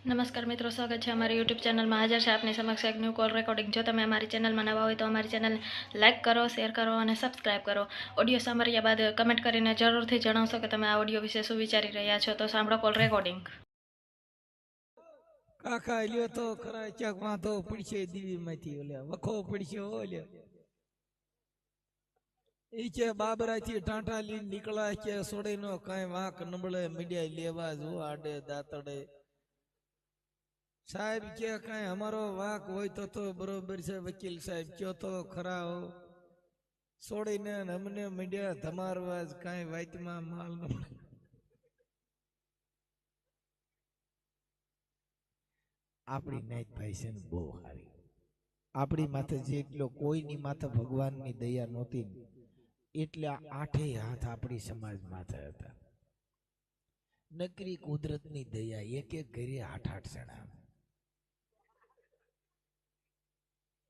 નમસ્કાર મિત્રો, સ્વાગત છે અમારી યુટ્યુબ ચેનલમાં. હાજર છે આપની સમક્ષ એક ન્યૂ કોલ રેકોર્ડિંગ. જો તમે અમારી ચેનલમાં નવા હોય તો અમારી ચેનલને લાઇક કરો, શેર કરો અને સબસ્ક્રાઇબ કરો. ઓડિયો સાંભળ્યા બાદ કમેન્ટ કરીને જરૂરથી જણાવશો કે તમે આ ઓડિયો વિશે શું વિચારી રહ્યા છો. તો સાંભળો કોલ રેકોર્ડિંગ. કાકા લ્યો તો ખરા ચક વાંધો પડશે દીવી માંથી ઓલે વખો પડશે ઓલે ઈ કે બાબરા થી ટાંટા લઈને નીકળા કે સોડે નો કઈ વાંક નબળે મીડિયા લેવા જો આડે દાતડે સાહેબ કે કઈ અમારો વાંક હોય તો બરોબર છે વકીલ સાહેબ કયો તો ખરા હો સોડીને અમને મીડિયા ધમારવા જ કઈ વાતમાં માલ ન આપણી નાઈટ ભાઈ છે ને બહુ સારી આપણી માથે જેટલો કોઈની માથે ભગવાનની દયા નહોતી એટલે આઠેય હાથ આપણી સમાજ માથે હતા. નકરી કુદરતની દયા એક એક ઘરે 8-8 જણા.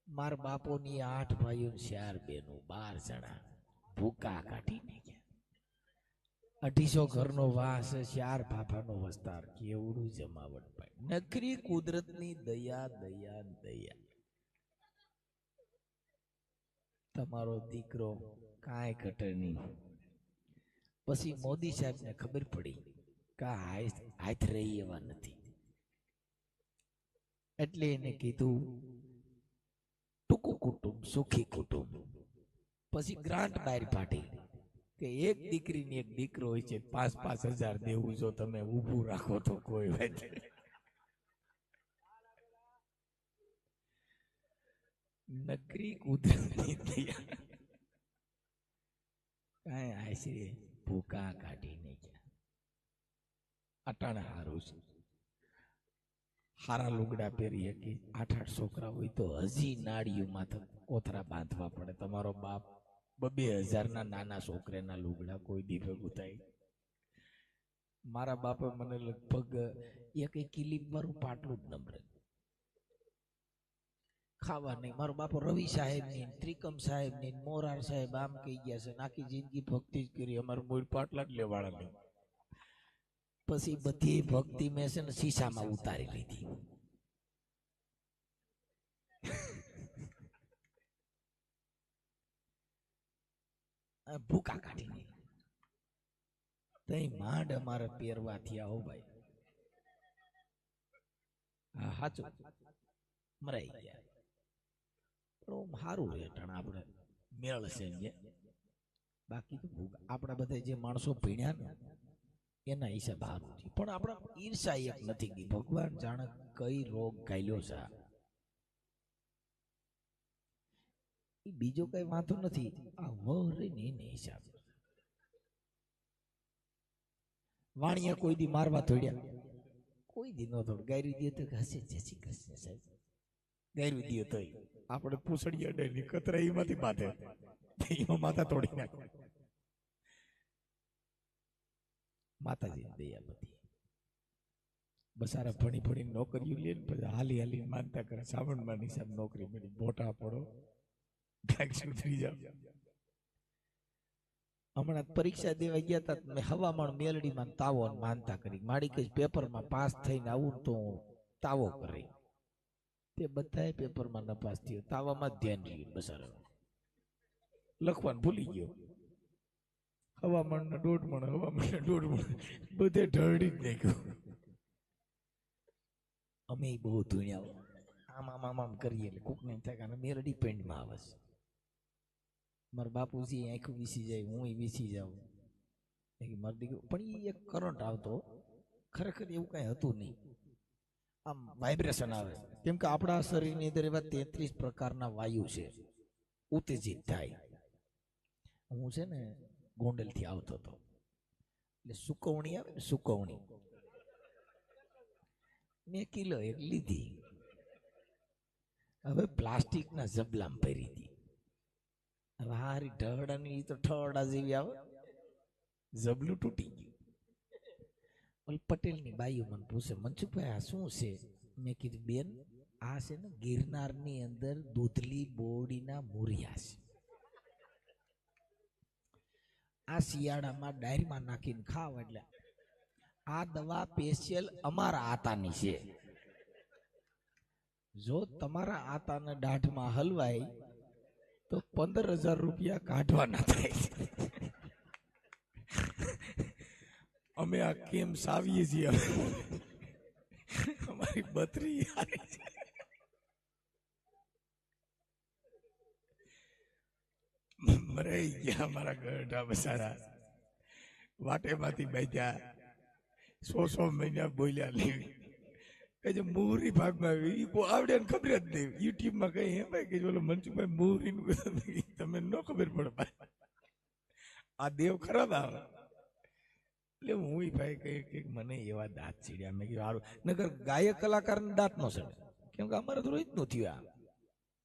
માર બાપોની 8 ભાઈઓ 4 બહેનો 12 જણા ભૂકા કાઢીને ગયા. 250 ઘરનો વાસ 4 ભાભાનો વસ્તાર કેવડું જમાવટ પાય. નકરી કુદરતની દયા દયા દયા. તમારો દીકરો કાંઈ ઘટે નહીં. પછી મોદી સાહેબને ખબર પડી કે હાથ રહી એવા નથી એટલે એને કીધું ટૂંકું કુટુંબ સુખી કુટુંબ. પછી ગ્રાન્ટ બહાર પાડી કે એક દીકરીને એક દીકરો હોય છે 5-5 હજાર દેવું જો તમે ઊભું રાખો તો કોઈ વાત નકરી કુદરતની દયા કાંઈ આશરે ભૂકા કાઢીને ગયા. અટાણે હારું છે હારા લુગડા પહેરી કે 8-8 છોકરા હોય તો હજી નાળીઓમાં કોથરા બાંધવા પડે. તમારો બાપ 2,000 ના નાના છોકરાના લુગડા કોઈ દી ભેગું થાય. મારા બાપે મને લગભગ એક કિલીપ મારું પાટલું જ નંબર ખાવા નહીં. મારો બાપો રવિ સાહેબ ની ત્રિકમ સાહેબ ની મોરાર સાહેબ આમ કહી ગયા છે. આખી જિંદગી ભક્તિ જ કરી. અમારું મૂળ પાટલા જ લેવાળા નહીં. પછી બધી ભક્તિ મેં છે ને શીશામાં ઉતારી લીધી. ભૂકા કાઢી તઈ માંડ અમારે પહેરવા થયા હો ભાઈ. હા સાચું મરાઈ ગયા. પણ સારું રેટણ આપણે મેળ છે. બાકી તો આપણા બધા જે માણસો ભીણ્યા ને એના હિસાબ સારું છે. પણ આપણા ઈર્ષા એક નથી ગઈ. ભગવાન જાણે કઈ રોગ ગાયલો છે. બીજો કઈ વાંધો નથી. આ વરે ને એને હિસાબ વાણિયા કોઈ દી મારવા થોડ્યા કોઈ દી નો થોડ ગાયરી દે તો હશે જય શ્રી કૃષ્ણ સાહેબ ગાયરી દે તો આપણે પૂછડીયા ડેલી કતરા એમાંથી બાંધે એમાં માથા તોડી નાખે. માતાજી દયા બધી બસારા ભણી ભણી નોકરીઓ લે ને પછી હાલી હાલી માનતા કરે સાવણમાં નિશાન નોકરી મળી મોટા પડો સુધરી જાવ. હમણાં પરીક્ષા દેવા ગયા હતા મેં હવામાન મેલડીમાં તાવો માનતા કરી. માડી કઈ પેપરમાં પાસ થઈને આવું તો તાવો કરી. તે બધાએ પેપરમાં નપાસ થયો. તાવામાં ધ્યાન રહ્યું. બસારા લખવાનું ભૂલી ગયો. હવામાનના 1.5 મણ હવામાનના 1.5 મણ બધે ઢળી જ નાખ્યું. અમે બહુ ધૂણ્યા આમ આમ કરીએ એટલે કોક નહીં થાય કારણ મેલડી પેન્ટમાં આવે છે. મારા બાપુજી આંખું વીસી જાય હું વીસી જાઉં. મારી દીકરી પણ એ એક કરંટ આવતો ખરેખર એવું કઈ હતું નહીં. આમ વાઇબ્રેશન આવે કેમ કે આપણા શરીરની અંદર એવા 33 પ્રકારના વાયુ છે ઉત્તેજિત થાય. હું છે ને ગોંડલ થી આવતો હતો એટલે સુકવણી આવે ને સુકવણી મેં કિલો એક લીધી. હવે પ્લાસ્ટિકના જબલામ ભરી હતી. હવે હારી ઢળડાની તો ઠળડા જેવી આવે જબલું તૂટી ગયું. પટેલની બાઈઓ મને પૂછે મનસુખભાઈ આ શું છે? મેં કીધું બેન આ છે ને ગિરનારની અંદર દૂધલી બોડીના મૂરિયા છે. આ શિયાળામાં ડાયરીમાં નાખીને ખાવ એટલે આ દવા સ્પેશિયલ અમારા આતાની છે. જો તમારા આતાને દાઢમાં હલવાય તો 15,000 રૂપિયા કાઢવાના થાય. અમે આ કેમ સાવીએ છીએ, અમારી બત્રી હારી છે. મરાઈ ગયા અમારા ગઢા બસારા, વાટેમાંથી બાંધ્યા, 100 મહિના બોલ્યા લેવી કે જે મોહરી ભાગમાં આવી એ આવડે ને ખબર જ નહીં. યુટ્યુબમાં કઈ એમ ભાઈ કે બોલો મનસુખભાઈ મોહરી તમે ન ખબર પડે ભાઈ, આ દેવ ખરાબ આવે. એટલે હું ભાઈ કઈ મને એવા દાંત ચીડ્યા. મેં કીધું સારું, નગર ગાયક કલાકાર દાંત નો ચડે, કેમ કે અમારે તો રોજ નું થયું આ,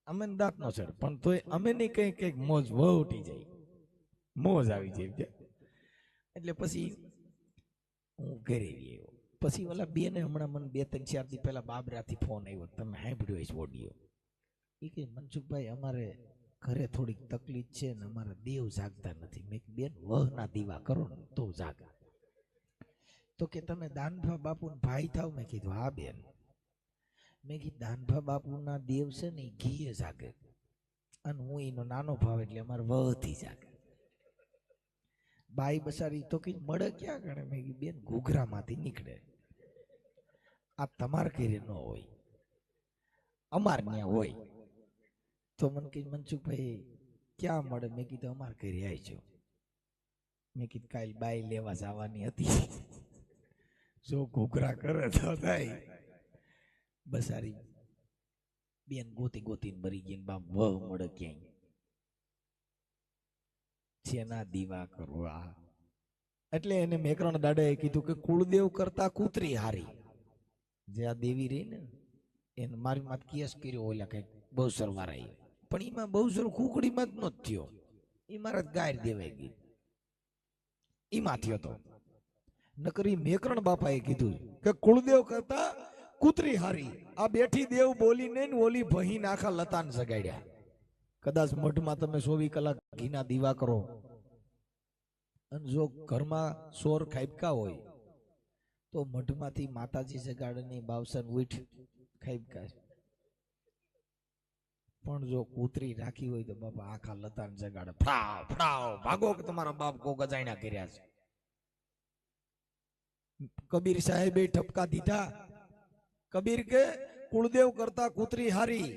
અમે દાંત નો ચડે, પણ તોય અમે નહીં કઈક મોજ વહુટી જાય, મોજ આવી જાય. એટલે પછી હું ઘરે ગયો. પછી ઓલા બેને હમણાં મને 2-3-4 દી પહેલા બાબરાથી ફોન આવ્યો, તમે સાંભળ્યો હશે ઓડિયો. એ કે મનસુખભાઈ અમારે ઘરે થોડીક તકલીફ છે ને અમારા દેવ જાગતા નથી. મેં બેન વહના દીવા કરો ને તો જાગે. તો કે તમે દાનભા બાપુના ભાઈ થાવ? મેં કીધું હા બેન. મેં કીધું દાનભા બાપુના દેવ છે ને એ ઘીએ જાગે અને હું એનો નાનો ભાવ એટલે અમારે વહથી જાગે. બાઈ બસારી તો કઈ મળે ક્યાં ગણે? મેં કીધું બેન ઘૂઘરામાંથી નીકળે, આ તમાર ઘરે ન હોય, અમાર ત્યાં હોય. તો મને કઈ મનસુખભાઈ ક્યાં મળે? મેં કીધું અમાર ઘરે આવજો. મેં કીધું કાલ બાઈ લેવા જવાની હતી, જો ઘૂઘરા કરે તો થાય. બસારી બેન ગોતી ગોતીને મરી ગઈ ને બાપ વહ મળે ક્યાંય. જેના દીવા કરવા એટલે એને મેકરણ દાદાએ કીધું કે કુળદેવ કરતા કૂતરી હારી. જે આ દેવી રહી ને એને મારી માત કેસ કર્યો ઓલા કઈક બહુસર વાળા, પણ એમાં બહુસર કુકડીમાં જ નહોતો થયો, એ મારા ગાય દેવાઈ ગઈ, એમાં થયો તો. નકરી મેકરણ બાપાએ કીધું કે કુળદેવ કરતા કૂતરી હારી. આ બેઠી દેવ બોલીને ઓલી ભહીને આખા લતાન જગાડ્યા. કદાચ મઢમાં તમે 24 કલાક ઘીના દીવા કરો અને જો ઘરમાં સોર ખાઈબકા હોય તો મઢમાંથી માતાજી જગાડની બાવસન ઉઠ ખાઈબકા. પણ જો કૂતરી રાખી હોય તો બાપા આખા લતાન જગાડે, ફડાવ ફડાવ ભાગો કે તમારા બાપ કો ગજાયણા કર્યા છે. કબીર સાહેબે ઠપકા દીધા. કબીર કે કુળદેવ કરતા કૂતરી હારી,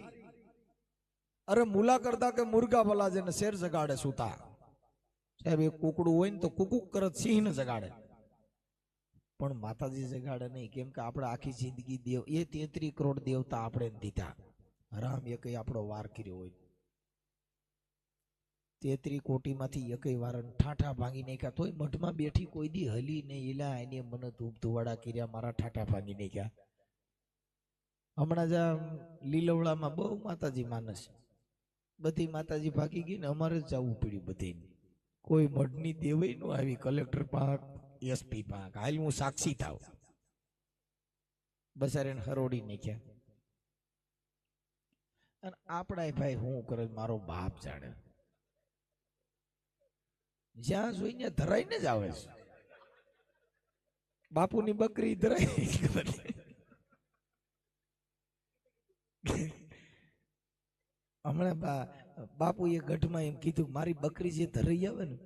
અરે મુલા કરતા કે મુર્ગા ભલા જેને શેર જગાડે સુતા. સાહેબ એક કુકડું હોય ને તો કુકુક કરત સિંહ ને જગાડે, પણ માતાજી જગાડે નહીં. કેમ કે આપણે આખી જિંદગી દેવ એ 33 કરોડ દેવતા આપણે દીધા. રામ એકય આપણો વાર કર્યો હોય, 33 કોટીમાંથી એકય વાર ઠાઠા ભાંગી નાખ્યા તોય મઢમાં બેઠી કોઈ દી હલી નહીં. એલા એને મને ધૂપ ધુવાડા કર્યા, મારા ઠાઠા ભાંગી નાખ્યા. હમણાં જ લીલવડામાં બહુ માતાજી માનસ, બધી માતાજી ભાગી ગઈ ને અમારે જ જવું પડ્યું બધી. કોઈ મઢની દેવઈ નો આવી, કલેક્ટર પાક એસપી પાક હાલ હું સાક્ષી થાવ. બસારે હરોડી નાખ્યા. અને આપણા ભાઈ હું કરે મારો બાપ જાણે, જ્યાં જોઈને ધરાઈને જ આવે છે. બાપુની બકરી ધરાઈ હમણાં બાપુએ ગઢમાં એમ કીધું મારી બકરી જે ધરાઈ આવે ને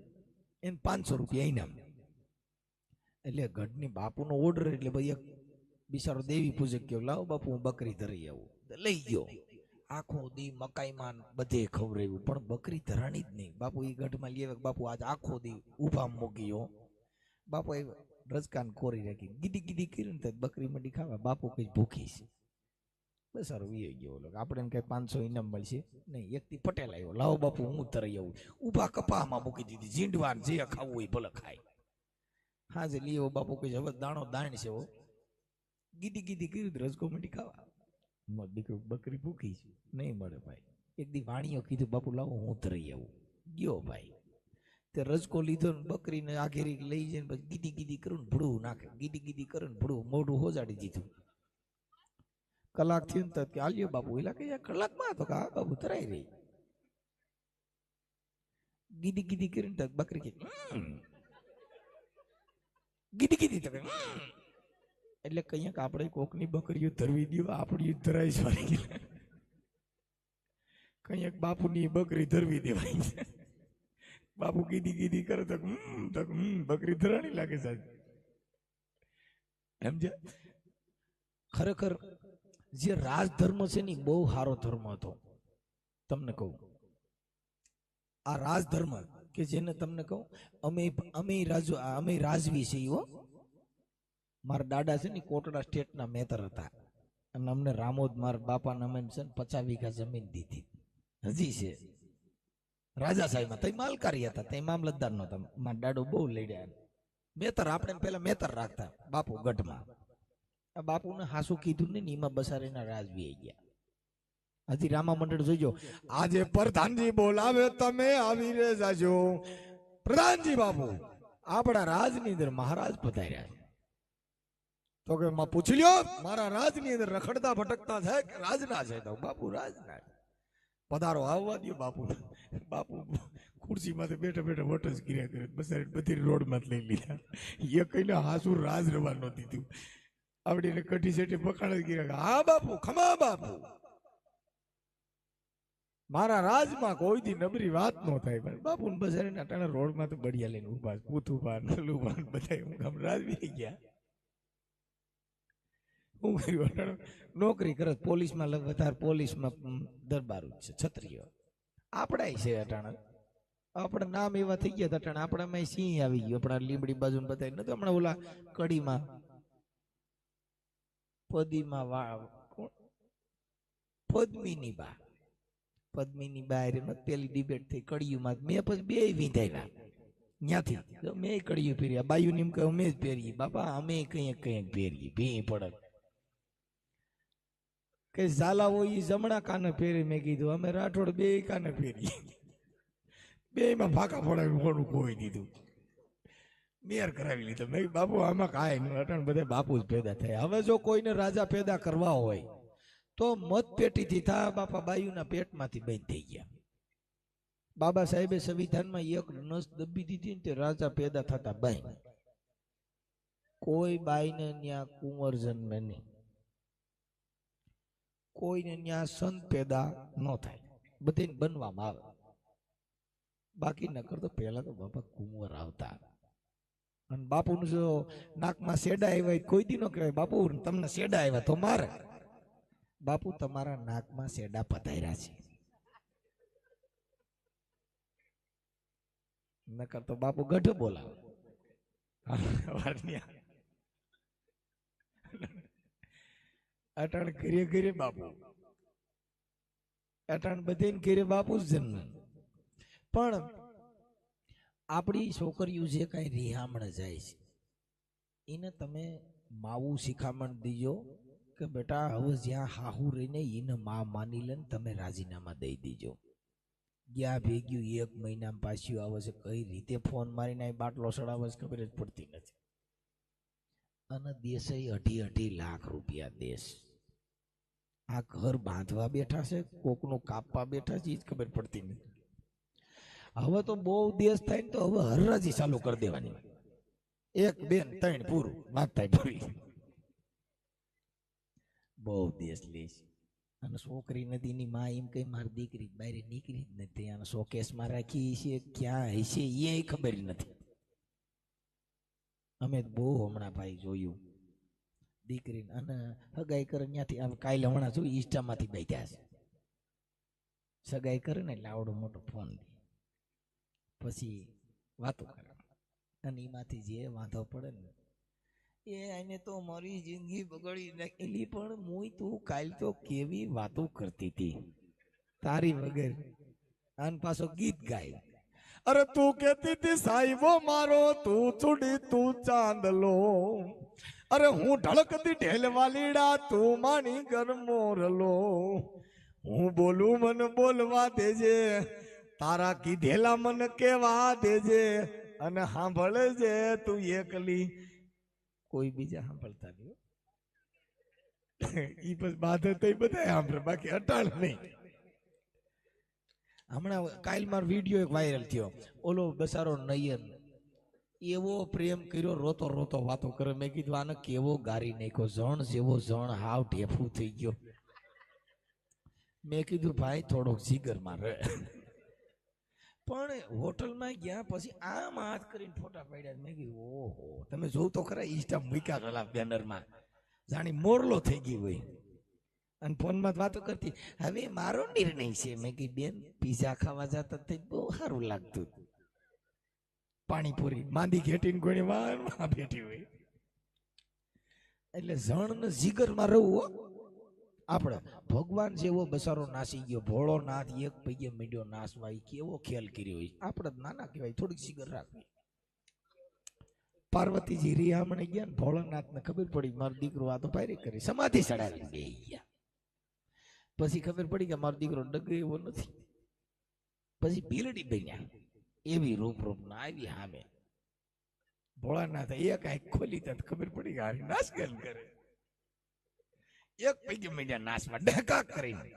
એને 500 રૂપિયા ઇનામ. એટલે ગઢની બાપુનો ઓર્ડર, એટલે ભાઈ એક બિચારો દેવી પૂજક ગયો, લાવો બાપુ હું બકરી ધરાઈ આવું. લઈ ગયો, આખો દી મકાઈમાં બધે ખવડાવ્યું, પણ બકરી ધરાણી જ નહીં. બાપુ એ ગઢમાં લઈ આવે, બાપુ આજ આખો દી ઉભા મૂક્યો. બાપુ એ રજકાન કોરી રાખી, ગીડી ગીડી કરી ને બકરી મંડી ખાવા. બાપુ કઈ ભૂખી છે, બસ સારું વી ગયો. આપણે કઈ 500 ઇનામ મળશે નહીં. એકથી પટેલ આવ્યો, લાવો બાપુ હું તરાઈ આવું. ઉભા કપામાં મૂકી દીધી, ઝીંડવાન જે ખાવું હોય ભલે ખાય. હા જે લીવો બાપુ કઈ હવે દાણો દાણ છે, ગીડી ગીડી કરી રજકો મંડી ખાવા. દીકરો બકરી ભૂખી છે, નહીં મળે ભાઈ. એક દી વાણીઓ કીધું બાપુ લાવો હું તરાઈ આવું. ગયો ભાઈ, તે રજકો લીધો ને બકરીને આઘેરી લઈ જઈને પછી ગીડી ગીડી કરું ને ભડું નાખે, ગીડી ગીડી કરે ને ભડું મોઢું હોજાડી દીધું. કલાક થયું ને કે આલ્યો બાપુ. એલા કે કલાકમાં તો હા બાપુ તરાઈ રહી. ગીડી ગીડી કરીને બકરી કે ગીડી ગીડી તો એટલે કંઈક આપણે કોકની બકરીઓ ધરવી દો, આપણી ધરાઈ સોરી કંઈક બાપુની બકરી ધરવી દેવાય. બાપુ કીધી કીધી કરે તો બકરી ધરાણી લાગે સાહેબ. સમજ્યા? ખરેખર જે રાજધર્મ છે ને બહુ સારો ધર્મ હતો. તમને કહું આ રાજધર્મ કે જેને તમને કહું અમે રાજવી છીએ હો. મારા દાદા છે ને કોટડા સ્ટેટના મેતર હતા અને અમને રામોદ મારા બાપાને અમે છે ને 50 વીઘા જમીન દીધી. હજી છે રાજા સાહેબમાં તઈ માલકારી હતા, તઈ મામલતદાર નહોતા. મારા દાડો બહુ લડ્યા. મેતર આપણે પેલા મેતર રાખતા બાપુ ગઢમાં. આ બાપુને હાસુ કીધું ને એમાં બસારીના રાજવી ગયા. હજી રામા મંડળ જોઈજો. આજે પ્રધાનજી બોલાવે તમે આવી રે જાજો. પ્રધાનજી બાપુ આપણા રાજની અંદર મહારાજ પધાર્યા છે. તો કે માં પૂછી લ્યો મારા રાજની અંદર રખડતા ભટકતા છે કે રાજના છે? તો બાપુ રાજના. પધારો આવવા દો બાપુ. બાપુ ખુરશીમાંથી બેઠા બેઠા વટ જ કર્યા કરે. બસારી બધી રોડમાં લઈ લીધા. એ કઈને હાસુ રાજ રવા ન દીધું. આવડીને કઢી સેટી પકડ જ કર્યા. હા બાપુ ખમા બાપુ, મારા રાજમાં કોઈ દી નબળી વાત ન થાય. પણ બાપુ બસારીના ટાણા રોડમાં તો બળિયા લઈને ઉભા, પૂથુભા નલુભા બધા હું રાજવી ગયા. હું કર્યું નોકરી કરે પોલીસમાં, વધારે પોલીસમાં દરબાર છે છત્રીઓ. આપણા છે અટાણા. આપણા નામ એવા થઈ ગયા અટાણા. આપણામાં સિંહ આવી ગયો. આપણા લીમડી બાજુ બતાવી નતો હમણાં ઓલા કડીમાં પદીમાં પદ્મીની બા, પદ્મીની બા પેલી ડિબેટ થઈ કડિયુમાં. મેં પછી બે વિંધાવ્યા ત્યાંથી. મેં કડિયું પહેર્યા. બાયુ નીમ કે અમે જ પહેરીએ બાપા, અમે કંઈક પહેરીએ ભી પડક કે ઝાલા હોય એ જમણા કાને પહેરી. મેં કીધું અમે રાઠોડ બે કાને પહેરીએ. બે માં ફાંકા પડાવી મોડું કોઈ દીધું. મેર કરાવી લીધો. મેં બાપુ આમાં કાંઈ નહીં. અટાણ બધા બાપુ જ પેદા થાય. હવે જો કોઈને રાજા પેદા કરવા હોય તો મત પેટીથી થા. બાપા બાયુના પેટમાંથી બંધ થઈ ગયા. બાબા સાહેબે સંવિધાનમાં એક નસ દબી દીધી ને તે રાજા પેદા થતા બંધ. કોઈ બાઈને ન્યા કુંવર જન્મે નહીં, કોઈને ન્યા સંત પેદા ન થાય. બધાને બનવામાં આવે. બાકી ન કરતો પહેલા તો બાપા કુંવર આવતા. અને બાપુનું જો નાકમાં શેડા આવ્યા કોઈ દી ન કહેવાય બાપુ તમને શેડા આવ્યા તો મારે. બાપુ તમારા નાકમાં શેડા પધાર્યા છે. નકર તો બાપુ ગઢ બોલાવે. અટાણ ઘરે ઘરે બાપુ, અટાણ બધે ઘરે બાપુ જ જન્મ. પણ આપણી છોકરીઓ જે કાંઈ રિહામણ જાય છે એને તમે માવું શિખામણ દીજો કે બેટા હવે જ્યાં હાહુ રહીને એને મા માની લે ને તમે રાજીનામા દઈ દીજો. ગયા ભેગ્યું 1 મહિનામાં પાછું આવે છે. કઈ રીતે ફોન મારીને બાટલો ચડાવે છે ખબર જ પડતી નથી. અને દેશે 2.5 લાખ રૂપિયા દેશ. આ ઘર બાંધવા બેઠા છે, કોકનું કાપવા બેઠા છે, જ ખબર પડતી નથી. હવે તો બહુ દેશ થાય ને તો હવે હરરાજી ચાલુ કરી દેવાની. 1 2 3 પૂરું વાત થાય પૂરી. બહુ દેશ લેશ. અને છોકરી નથી ની માં એમ કઈ મારી દીકરી બહાર નીકળી જ નથી. અને શોકેસમાં રાખી છે, ક્યાં હશે એ ખબર નથી. અમે બહુ હમણાં ભાઈ જોયું દીકરીને અને હગાઈ કરે ત્યાંથી. આમ કાલે હમણાં જોયું ઇન્સ્ટામાંથી બેઠ્યા છે. સગાઈ કરે ને એટલે આવડો મોટો ફોન દે પછી વાતો કરે. અને એમાંથી જે વાંધો પડે ને એ આને તો મારી જિંદગી બગાડી નાખેલી. પણ મુય તું કાલ તો કેવી વાતો કરતી હતી તારી વગર. આન પાછો ગીત ગાય. અરે તું કેતી હતી સાહેબો મારો તું ચૂડી તું ચાંદલો. અરે હું ઢળકતી ઢેલવાલીડા તું માણી ગરમોરલો. હું બોલું મને બોલવા દેજે, તારા કીધેલા મને કેવા દેજે. અને સાંભળે છે તું એકલી, કોઈ બીજા સાંભળતા નહીં. ઈ બસ બાધે તો બધા સાંભળે, બાકી અટાળ નહીં. હમણાં કાલ મારો વિડીયો એક વાયરલ થયો. ઓલો બસારો નયન એવો પ્રેમ કર્યો, રોતો રોતો વાતો કરે. મેં કીધું આને કેવો ગારી નાખ્યો, જણ જેવો જણ, હાવ ઢેફું થઈ ગયો. મેં કીધું ભાઈ થોડોક જીગરમાં રહે. પણ હોટલમાં ગયા પછી આમ હાથ કરીને ફોટા પાડ્યા. મેં કીધું ઓહો, તમે જોવ તો ખરા ઇન્સ્ટા મૂક્યા પેલા બેનરમાં, જાણી મોરલો થઈ ગઈ હોય. અને ફોનમાં વાતો કરતી, હવે મારો નિર્ણય છે. મેં કીધું બેન પીઝા ખાવા જતા તે બહુ સારું લાગતું. પાણીપુરી માંદી ઘેટીને કોણી વારમાં બેઠી હોય. એટલે જણ ને જીગરમાં રહવું. આપણે ભગવાન જેવો બસારો નાસી ગયો, ભોળો નાથ એક પૈયે મીડ્યો નાસવા, કેવો ખેલ કર્યો હોય. આપણે નાના કહેવાય, થોડીક જીગર રાખવી. પાર્વતીજી રિયામણે ગયા ને ભોળાનાથ ને ખબર પડી મારો દીકરો આ તો પાયરી કરી, સમાધિ ચડાવી બેહી ગયા. પછી ખબર પડી કે મારો દીકરો ડગે એવો નથી. પછી ભીલડી બન્યા, એવી રૂપ ના આવી સામે. ભોળાનાથ એક આંખ ખોલી તો ખબર પડી કે હારી નાશ કેમ કરે. એક પૈકી મીડિયા નાશમાં ડકા કરીને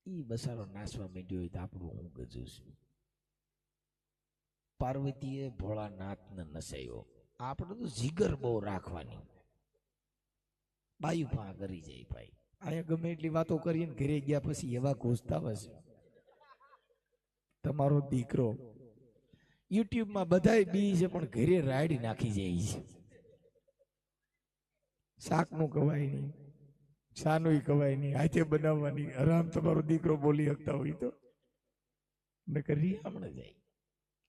ઈ બસારો નાશવા માંડ્યો હોય તો આપણું હું ગજુ છું. પાર્વતીએ ભોળાનાથને નસાયો. આપણે તો જીગર બહુ રાખવાની. બાયુ પા કરી જાય ભાઈ. અહીંયા ગમે એટલી વાતો કરીને ઘરે ગયા પછી એવા ઘૂસતા હશે. તમારો દીકરો યુટ્યુબમાં બધાય બી છે પણ ઘરે રાયડી નાખી જાય છે. શાકનું કવાય નહીં, શાનું કવાય નહીં, હાથે બનાવવાની. આરામ તમારો દીકરો બોલી શકતા હોય તો મેં કરી હમણાં જાય.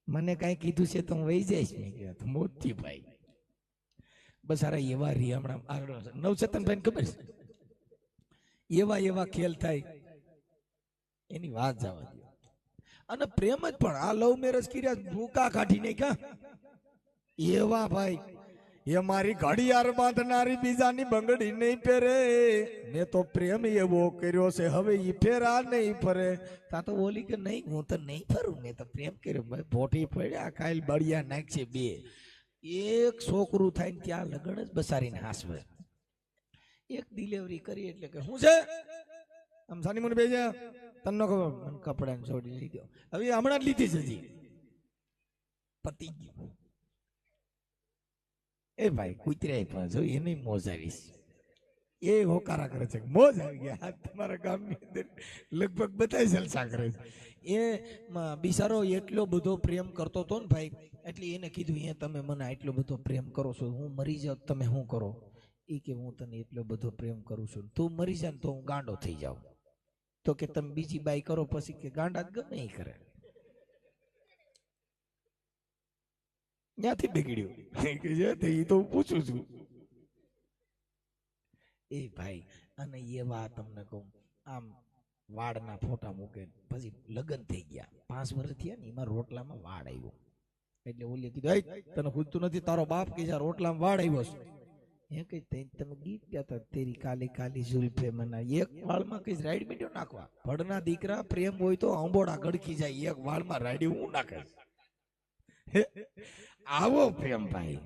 મને કાંઈ કીધું છે તો હું વહી જઈશ. મેં કીધું મોતથી ભાઈ. બસ અરે એવા રી હમણાં નવચેતનભાઈ ખબર છે, એવા એવા ખેલ થાય એની વાત જવા દો. અને પ્રેમ જ પણ આ લવ મેરેજ કર્યા ભૂકા કાઢી નાખ્યા એવા ભાઈ. એ મારી ઘડિયાળ બાંધનારી બીજાની બંગડી નહીં પહેરે, મેં તો પ્રેમ એવો કર્યો છે હવે ઈ ફેરા નહીં ફરે. તા તો બોલી કે નહીં હું તો નહીં ફરું, મેં તો પ્રેમ કર્યો. ભોટી પડ્યા કાલ બળિયા નાખશે બે. એક છોકરું થાય ને ત્યાં લગન જ બસારીને હાસવે. એક ડિલિવરી કરી એટલે કે શું છે આમ સાની મને બેજા તને ખબર, મને કપડાને છોડી લીધો. હવે હમણાં જ લીધી છે હજી પતિ ગયું. એ ભાઈ કુતરાય પણ જો એની મોજ આવીશ. એ હોકારા કરે છે મોજ આવી ગયા. તમારા ગામની અંદર લગભગ બધા જલસા કરે છે. એ બિચારો એટલો બધો પ્રેમ કરતો હતો ને ભાઈ, એટલે એને કીધું એ તમે મને આટલો બધો પ્રેમ કરો છો, હું મરી જાઉં તમે શું કરો? એ કે હું તને એટલો બધો પ્રેમ કરું છું, તું મરી જાય ને તો હું ગાંડો થઈ જાઉં. તો કે તમે બીજી બાઈ કરો પછી કે ગાંડા જ ગમે એ કરે. ત્યાંથી બગડ્યું એ તો પૂછું છું. એ ભાઈ અને એવા તમને કહું આમ વાડના ફોટા મૂકે પછી લગ્ન થઈ ગયા 5 વર્ષ થયા ને એમાં રોટલામાં વાડ આવ્યો. એટલે ઓલી કીધું તને પૂછતું નથી તારો બાપ કે રોટલામાં વાડ આવ્યો છે. એ કઈ તમે ગીત ગાતા તેરી કાલી કાલી ઝુલ્ફે મના. એક વાળમાં કઈ રાઈડ મીડિયો નાખવા. ભડના દીકરા પ્રેમ હોય તો આંબોડા ગડકી જાય, એક વાળમાં રાઈડ હું નાખે. આવો પ્રેમ ભાઈ.